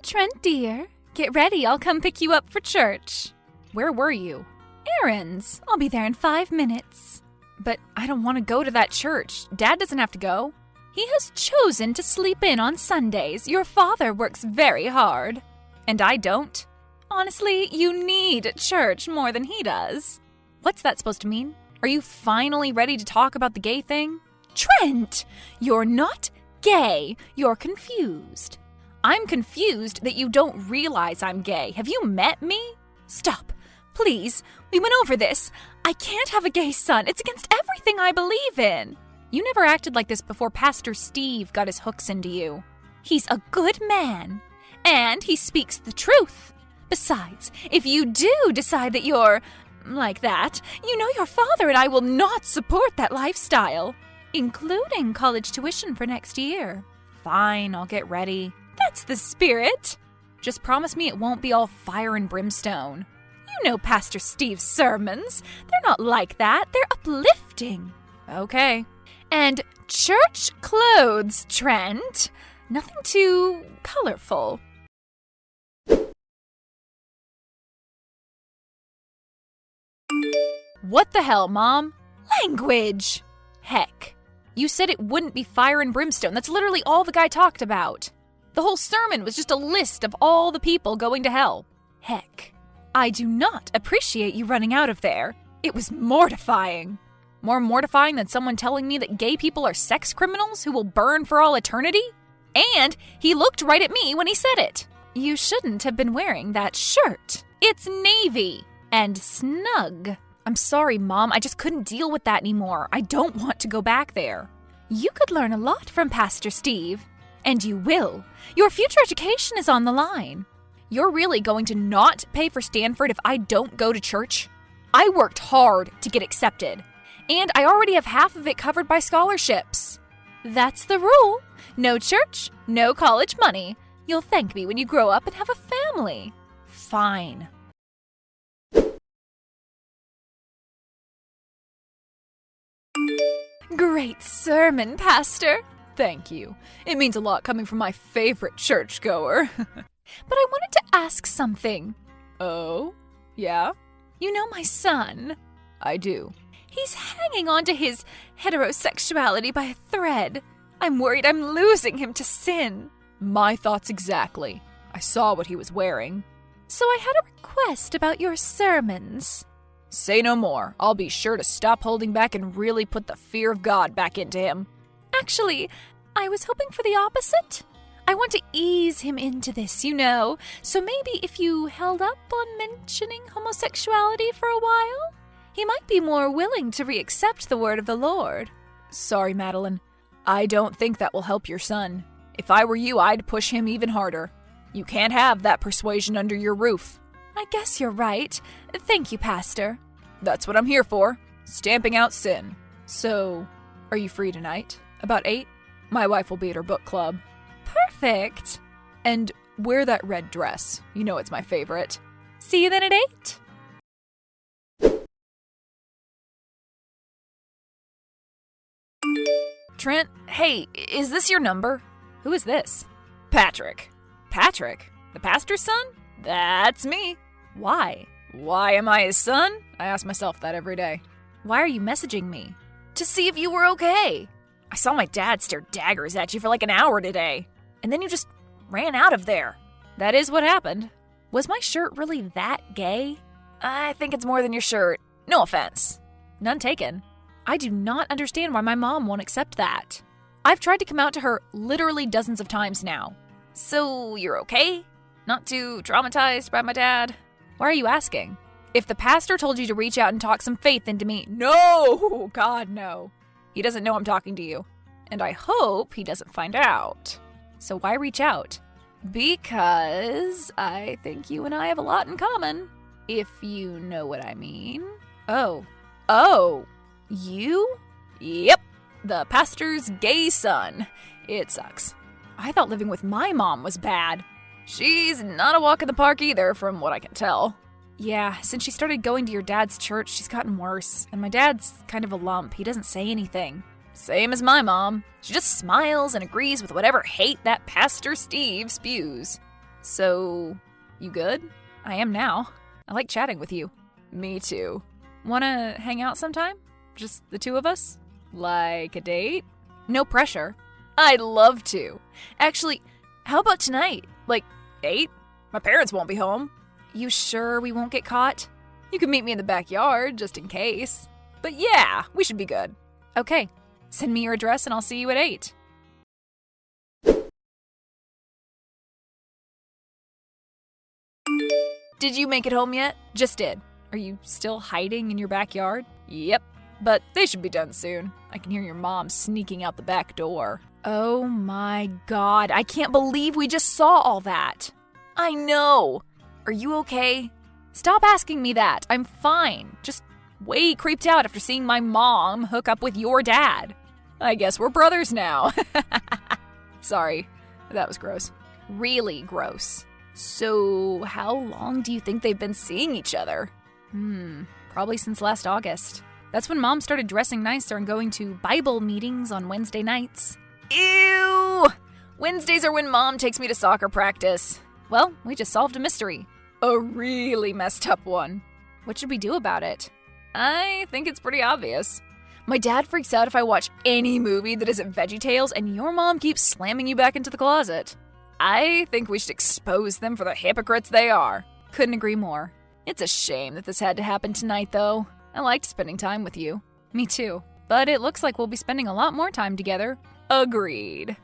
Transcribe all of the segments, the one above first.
Trent, dear, get ready. I'll come pick you up for church. Where were you? Errands. I'll be there in 5 minutes. But I don't want to go to that church. Dad doesn't have to go. He has chosen to sleep in on Sundays. Your father works very hard. And I don't? Honestly, you need church more than he does. What's that supposed to mean? Are you finally ready to talk about the gay thing? Trent, you're not gay. You're confused. I'm confused that you don't realize I'm gay. Have you met me? Stop. Please. We went over this. I can't have a gay son. It's against everything I believe in. You never acted like this before Pastor Steve got his hooks into you. He's a good man, and he speaks the truth. Besides, if you do decide that you're like that, you know your father and I will not support that lifestyle, including college tuition for next year. Fine, I'll get ready. That's the spirit. Just promise me it won't be all fire and brimstone. You know Pastor Steve's sermons. They're not like that. They're uplifting. Okay. And church clothes, Trent. Nothing too colorful. What the hell, Mom? Language. Heck. You said it wouldn't be fire and brimstone. That's literally all the guy talked about. The whole sermon was just a list of all the people going to hell. Heck. I do not appreciate you running out of there. It was mortifying. More mortifying than someone telling me that gay people are sex criminals who will burn for all eternity? And he looked right at me when he said it. You shouldn't have been wearing that shirt. It's navy and snug. I'm sorry, Mom. I just couldn't deal with that anymore. I don't want to go back there. You could learn a lot from Pastor Steve. And you will. Your future education is on the line. You're really going to not pay for Stanford if I don't go to church? I worked hard to get accepted. And I already have half of it covered by scholarships. That's the rule. No church, no college money. You'll thank me when you grow up and have a family. Fine. Great sermon, Pastor. Thank you. It means a lot coming from my favorite churchgoer. But I wanted to ask something. Oh? Yeah? You know my son? I do. He's hanging on to his heterosexuality by a thread. I'm worried I'm losing him to sin. My thoughts exactly. I saw what he was wearing. So I had a request about your sermons. Say no more. I'll be sure to stop holding back and really put the fear of God back into him. Actually, I was hoping for the opposite. I want to ease him into this, you know. So maybe if you held up on mentioning homosexuality for a while, he might be more willing to re-accept the word of the Lord. Sorry, Madeline. I don't think that will help your son. If I were you, I'd push him even harder. You can't have that persuasion under your roof. I guess you're right. Thank you, Pastor. That's what I'm here for, stamping out sin. So, are you free tonight? About 8? My wife will be at her book club. Perfect. And wear that red dress. You know it's my favorite. See you then at 8. Trent, hey, is this your number? Who is this? Patrick. Patrick? The pastor's son? That's me. Why? Why am I his son? I ask myself that every day. Why are you messaging me? To see if you were okay. I saw my dad stare daggers at you for like an hour today. And then you just ran out of there. That is what happened. Was my shirt really that gay? I think it's more than your shirt. No offense. None taken. I do not understand why my mom won't accept that. I've tried to come out to her literally dozens of times now. So you're okay? Not too traumatized by my dad? Why are you asking? If the pastor told you to reach out and talk some faith into me, no! God, no. He doesn't know I'm talking to you. And I hope he doesn't find out. So why reach out? Because I think you and I have a lot in common. If you know what I mean. Oh. You? Yep. The pastor's gay son. It sucks. I thought living with my mom was bad. She's not a walk in the park either, from what I can tell. Yeah, since she started going to your dad's church, she's gotten worse. And my dad's kind of a lump. He doesn't say anything. Same as my mom. She just smiles and agrees with whatever hate that Pastor Steve spews. So, you good? I am now. I like chatting with you. Me too. Wanna hang out sometime? Just the two of us? Like a date? No pressure. I'd love to. Actually, how about tonight? Like 8? My parents won't be home. You sure we won't get caught? You can meet me in the backyard, just in case. But yeah, we should be good. Okay. Send me your address and I'll see you at 8. Did you make it home yet? Just did. Are you still hiding in your backyard? Yep, but they should be done soon. I can hear your mom sneaking out the back door. Oh my god, I can't believe we just saw all that. I know. Are you okay? Stop asking me that. I'm fine. Just way creeped out after seeing my mom hook up with your dad. I guess we're brothers now. Sorry, that was gross. Really gross. So, how long do you think they've been seeing each other? Probably since last August. That's when Mom started dressing nicer and going to Bible meetings on Wednesday nights. Ew! Wednesdays are when Mom takes me to soccer practice. Well, we just solved a mystery. A really messed up one. What should we do about it? I think it's pretty obvious. My dad freaks out if I watch any movie that isn't VeggieTales, and your mom keeps slamming you back into the closet. I think we should expose them for the hypocrites they are. Couldn't agree more. It's a shame that this had to happen tonight, though. I liked spending time with you. Me too. But it looks like we'll be spending a lot more time together. Agreed.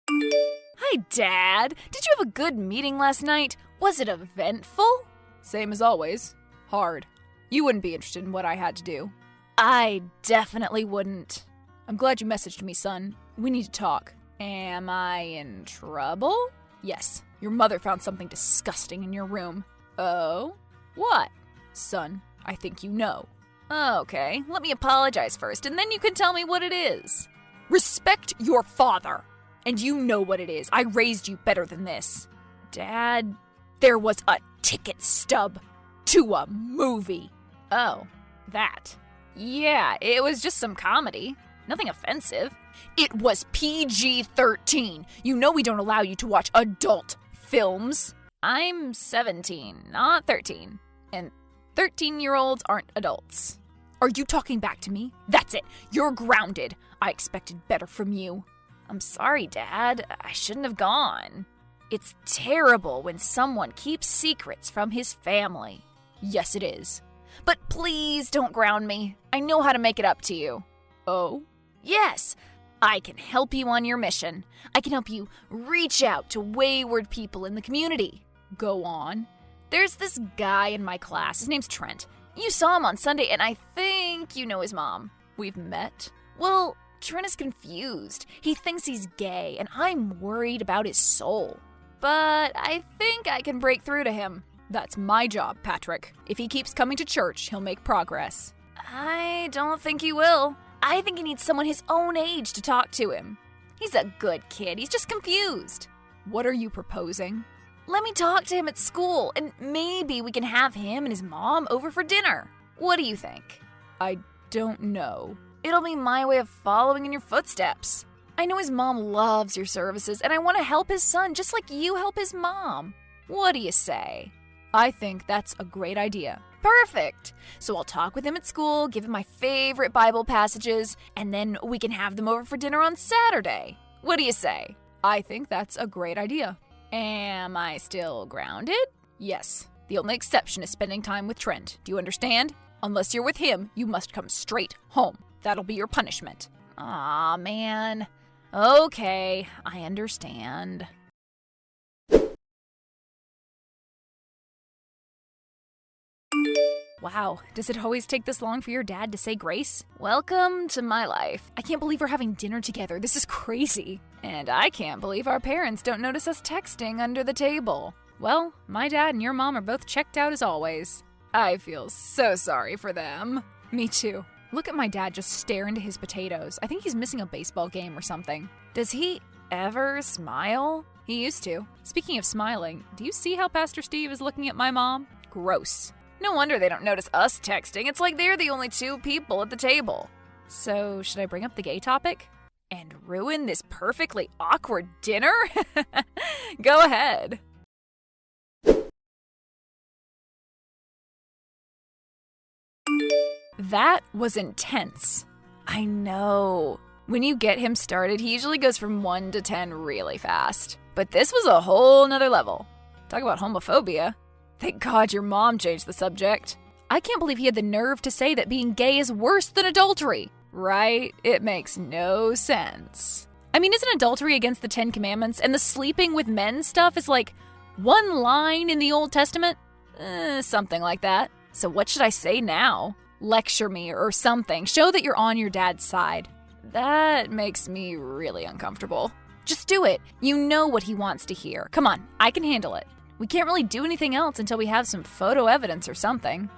Hi, Dad. Did you have a good meeting last night? Was it eventful? Same as always. Hard. You wouldn't be interested in what I had to do. I definitely wouldn't. I'm glad you messaged me, son. We need to talk. Am I in trouble? Yes. Your mother found something disgusting in your room. Oh? What? Son, I think you know. Okay, let me apologize first, and then you can tell me what it is. Respect your father. And you know what it is. I raised you better than this. Dad, there was a ticket stub to a movie. Oh, that. Yeah, it was just some comedy. Nothing offensive. It was PG-13. You know we don't allow you to watch adult films. I'm 17, not 13. And 13-year-olds aren't adults. Are you talking back to me? That's it. You're grounded. I expected better from you. I'm sorry, Dad. I shouldn't have gone. It's terrible when someone keeps secrets from his family. Yes, it is. But please don't ground me. I know how to make it up to you. Oh? Yes. I can help you on your mission. I can help you reach out to wayward people in the community. Go on. There's this guy in my class. His name's Trent. You saw him on Sunday, and I think you know his mom. We've met? Well, Trent is confused. He thinks he's gay, and I'm worried about his soul. But I think I can break through to him. That's my job, Patrick. If he keeps coming to church, he'll make progress. I don't think he will. I think he needs someone his own age to talk to him. He's a good kid. He's just confused. What are you proposing? Let me talk to him at school, and maybe we can have him and his mom over for dinner. What do you think? I don't know. It'll be my way of following in your footsteps. I know his mom loves your services, and I want to help his son just like you help his mom. What do you say? I think that's a great idea. Perfect. So I'll talk with him at school, give him my favorite Bible passages, and then we can have them over for dinner on Saturday. What do you say? I think that's a great idea. Am I still grounded? Yes. The only exception is spending time with Trent. Do you understand? Unless you're with him, you must come straight home. That'll be your punishment. Aw, man. Okay, I understand. Wow, does it always take this long for your dad to say grace? Welcome to my life. I can't believe we're having dinner together. This is crazy. And I can't believe our parents don't notice us texting under the table. Well, my dad and your mom are both checked out as always. I feel so sorry for them. Me too. Look at my dad just stare into his potatoes. I think he's missing a baseball game or something. Does he ever smile? He used to. Speaking of smiling, do you see how Pastor Steve is looking at my mom? Gross. No wonder they don't notice us texting. It's like they're the only two people at the table. So, should I bring up the gay topic? And ruin this perfectly awkward dinner? Go ahead. That was intense. I know. When you get him started, he usually goes from 1 to 10 really fast. But this was a whole nother level. Talk about homophobia. Thank God your mom changed the subject. I can't believe he had the nerve to say that being gay is worse than adultery. Right? It makes no sense. I mean, isn't adultery against the 10 Commandments? And the sleeping with men stuff is like one line in the Old Testament? Something like that. So what should I say now? Lecture me or something. Show that you're on your dad's side. That makes me really uncomfortable. Just do it. You know what he wants to hear. Come on, I can handle it. We can't really do anything else until we have some photo evidence or something.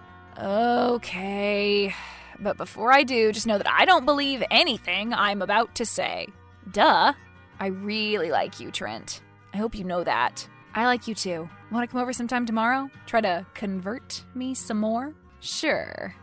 Okay. But before I do, just know that I don't believe anything I'm about to say. Duh. I really like you, Trent. I hope you know that. I like you too. Want to come over sometime tomorrow? Try to convert me some more? Sure.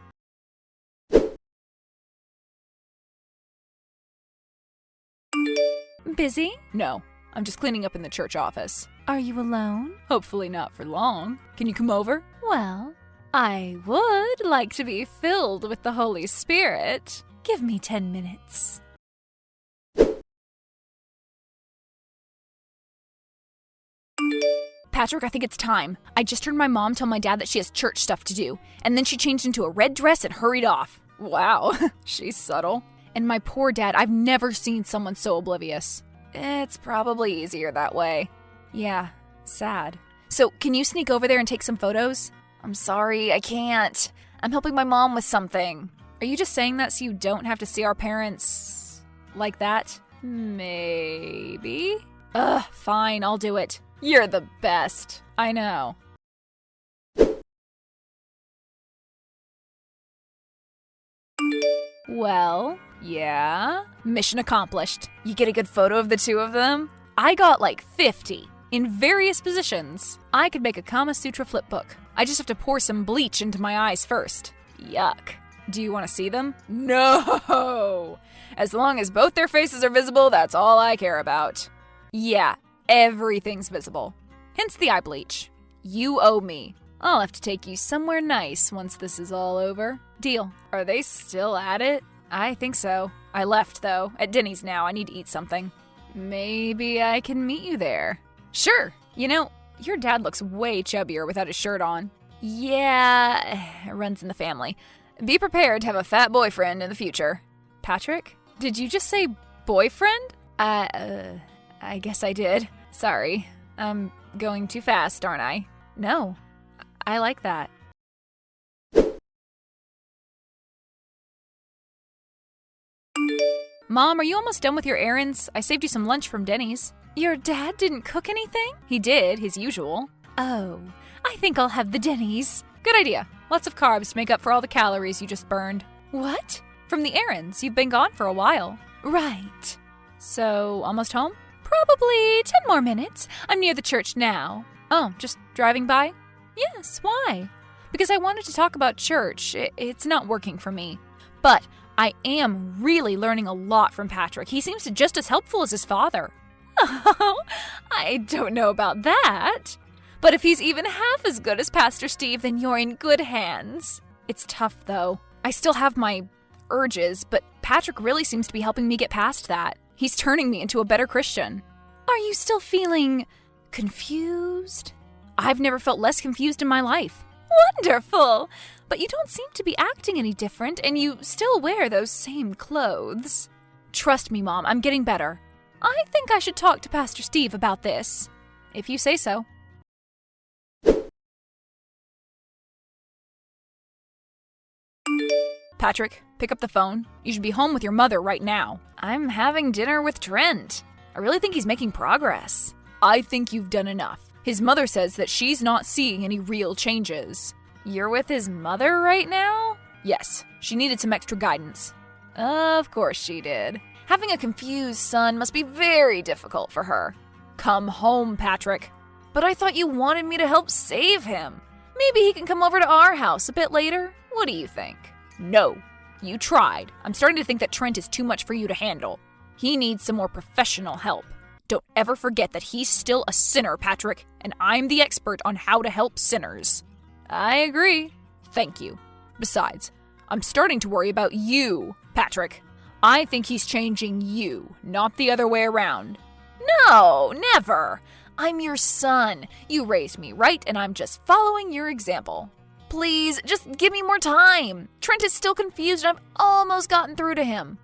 Busy? No, I'm just cleaning up in the church office. Are you alone? Hopefully not for long. Can you come over? Well, I would like to be filled with the Holy Spirit. Give me 10 minutes. Patrick, I think it's time. I just heard my mom tell my dad that she has church stuff to do, and then she changed into a red dress and hurried off. Wow, she's subtle. And my poor dad, I've never seen someone so oblivious. It's probably easier that way. Yeah, sad. So, can you sneak over there and take some photos? I'm sorry, I can't. I'm helping my mom with something. Are you just saying that so you don't have to see our parents like that? Maybe. Fine, I'll do it. You're the best. I know. Well, yeah. Mission accomplished. You get a good photo of the two of them? I got like 50 in various positions. I could make a Kama Sutra flip book. I just have to pour some bleach into my eyes first. Yuck. Do you want to see them? No! As long as both their faces are visible, that's all I care about. Yeah, everything's visible. Hence the eye bleach. You owe me. I'll have to take you somewhere nice once this is all over. Deal. Are they still at it? I think so. I left, though. At Denny's now. I need to eat something. Maybe I can meet you there. Sure. You know, your dad looks way chubbier without his shirt on. Yeah, it runs in the family. Be prepared to have a fat boyfriend in the future. Patrick? Did you just say boyfriend? I guess I did. Sorry. I'm going too fast, aren't I? No. I like that. Mom, are you almost done with your errands? I saved you some lunch from Denny's. Your dad didn't cook anything? He did, his usual. Oh, I think I'll have the Denny's. Good idea. Lots of carbs to make up for all the calories you just burned. What? From the errands. You've been gone for a while. Right. So, almost home? Probably 10 more minutes. I'm near the church now. Oh, just driving by? Yes, why? Because I wanted to talk about church. It's not working for me. But I am really learning a lot from Patrick. He seems just as helpful as his father. Oh, I don't know about that. But if he's even half as good as Pastor Steve, then you're in good hands. It's tough, though. I still have my urges, but Patrick really seems to be helping me get past that. He's turning me into a better Christian. Are you still feeling confused? I've never felt less confused in my life. Wonderful! But you don't seem to be acting any different, and you still wear those same clothes. Trust me, Mom, I'm getting better. I think I should talk to Pastor Steve about this. If you say so. Patrick, pick up the phone. You should be home with your mother right now. I'm having dinner with Trent. I really think he's making progress. I think you've done enough. His mother says that she's not seeing any real changes. You're with his mother right now? Yes, she needed some extra guidance. Of course she did. Having a confused son must be very difficult for her. Come home, Patrick. But I thought you wanted me to help save him. Maybe he can come over to our house a bit later. What do you think? No. You tried. I'm starting to think that Trent is too much for you to handle. He needs some more professional help. Don't ever forget that he's still a sinner, Patrick, and I'm the expert on how to help sinners. I agree. Thank you. Besides, I'm starting to worry about you, Patrick. I think he's changing you, not the other way around. No, never. I'm your son. You raised me right, and I'm just following your example. Please, just give me more time. Trent is still confused, and I've almost gotten through to him.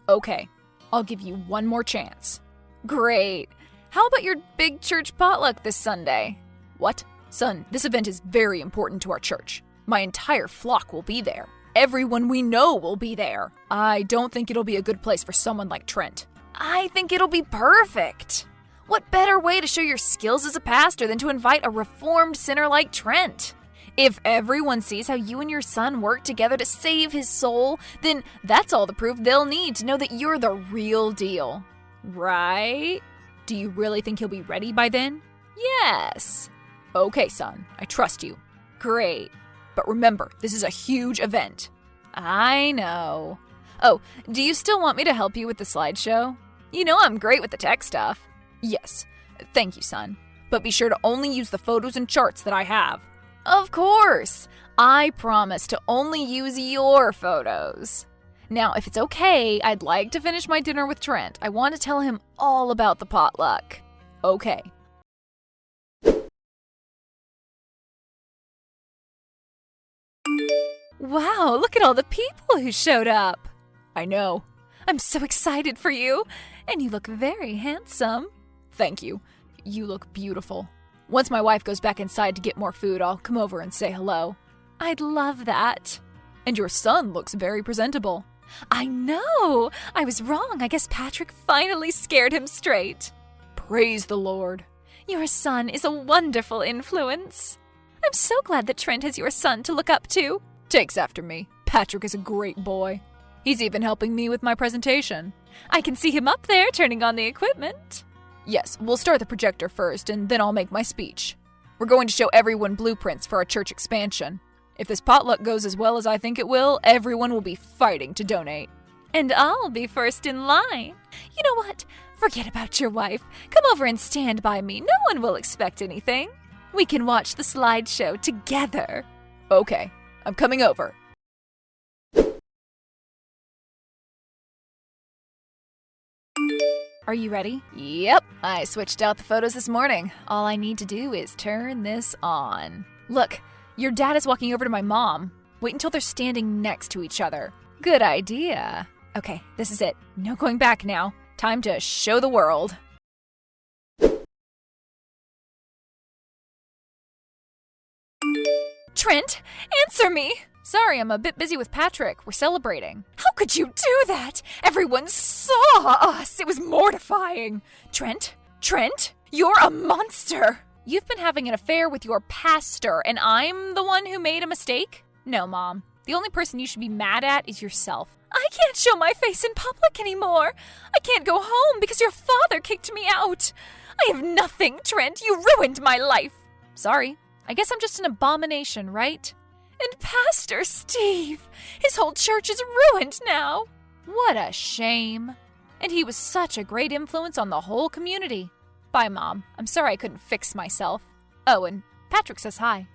Okay, I'll give you one more chance. Great. How about your big church potluck this Sunday? What? Son, this event is very important to our church. My entire flock will be there. Everyone we know will be there. I don't think it'll be a good place for someone like Trent. I think it'll be perfect. What better way to show your skills as a pastor than to invite a reformed sinner like Trent? If everyone sees how you and your son work together to save his soul, then that's all the proof they'll need to know that you're the real deal. Right? Do you really think he'll be ready by then? Yes. Okay, son, I trust you. Great. But remember, this is a huge event. I know. Oh, do you still want me to help you with the slideshow? You know I'm great with the tech stuff. Yes. Thank you, son. But be sure to only use the photos and charts that I have. Of course. I promise to only use your photos. Now, if it's okay, I'd like to finish my dinner with Trent. I want to tell him all about the potluck. Okay. Wow, look at all the people who showed up. I know. I'm so excited for you. And you look very handsome. Thank you. You look beautiful. Once my wife goes back inside to get more food, I'll come over and say hello. I'd love that. And your son looks very presentable. I know! I was wrong. I guess Patrick finally scared him straight. Praise the Lord. Your son is a wonderful influence. I'm so glad that Trent has your son to look up to. Takes after me. Patrick is a great boy. He's even helping me with my presentation. I can see him up there turning on the equipment. Yes, we'll start the projector first, and then I'll make my speech. We're going to show everyone blueprints for our church expansion. If this potluck goes as well as I think it will, everyone will be fighting to donate. And I'll be first in line. You know what? Forget about your wife. Come over and stand by me. No one will expect anything. We can watch the slideshow together. Okay, I'm coming over. Are you ready? Yep, I switched out the photos this morning. All I need to do is turn this on. Look, your dad is walking over to my mom. Wait until they're standing next to each other. Good idea. Okay, this is it. No going back now. Time to show the world. Trent, answer me! Sorry, I'm a bit busy with Patrick. We're celebrating. How could you do that? Everyone saw us. It was mortifying. Trent, you're a monster. You've been having an affair with your pastor, and I'm the one who made a mistake? No, Mom. The only person you should be mad at is yourself. I can't show my face in public anymore. I can't go home because your father kicked me out. I have nothing, Trent. You ruined my life. Sorry. I guess I'm just an abomination, right? And Pastor Steve, his whole church is ruined now. What a shame. And he was such a great influence on the whole community. Bye, Mom. I'm sorry I couldn't fix myself. Oh, and Patrick says hi.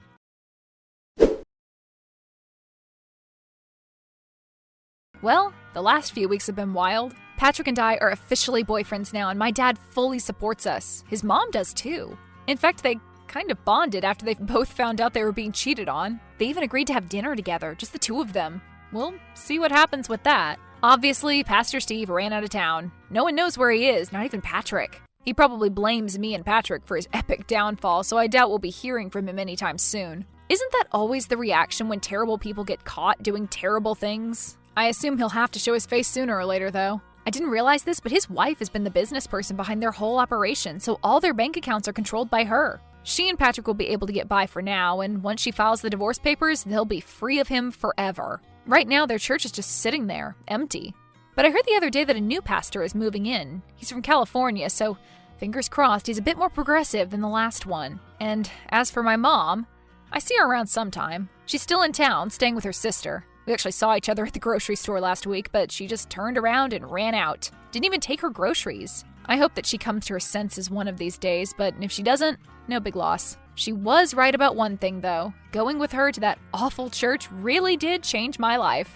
Well, the last few weeks have been wild. Patrick and I are officially boyfriends now, and my dad fully supports us. His mom does too. In fact, they kind of bonded after they both found out they were being cheated on. They even agreed to have dinner together, just the two of them. We'll see what happens with that. Obviously, Pastor Steve ran out of town. No one knows where he is, not even Patrick. He probably blames me and Patrick for his epic downfall, so I doubt we'll be hearing from him anytime soon. Isn't that always the reaction when terrible people get caught doing terrible things? I assume he'll have to show his face sooner or later, though. I didn't realize this, but his wife has been the business person behind their whole operation, so all their bank accounts are controlled by her. She and Patrick will be able to get by for now, and once she files the divorce papers, they'll be free of him forever. Right now, their church is just sitting there, empty. But I heard the other day that a new pastor is moving in. He's from California, so fingers crossed he's a bit more progressive than the last one. And as for my mom, I see her around sometime. She's still in town, staying with her sister. We actually saw each other at the grocery store last week, but she just turned around and ran out. Didn't even take her groceries. I hope that she comes to her senses one of these days, but if she doesn't, no big loss. She was right about one thing, though. Going with her to that awful church really did change my life.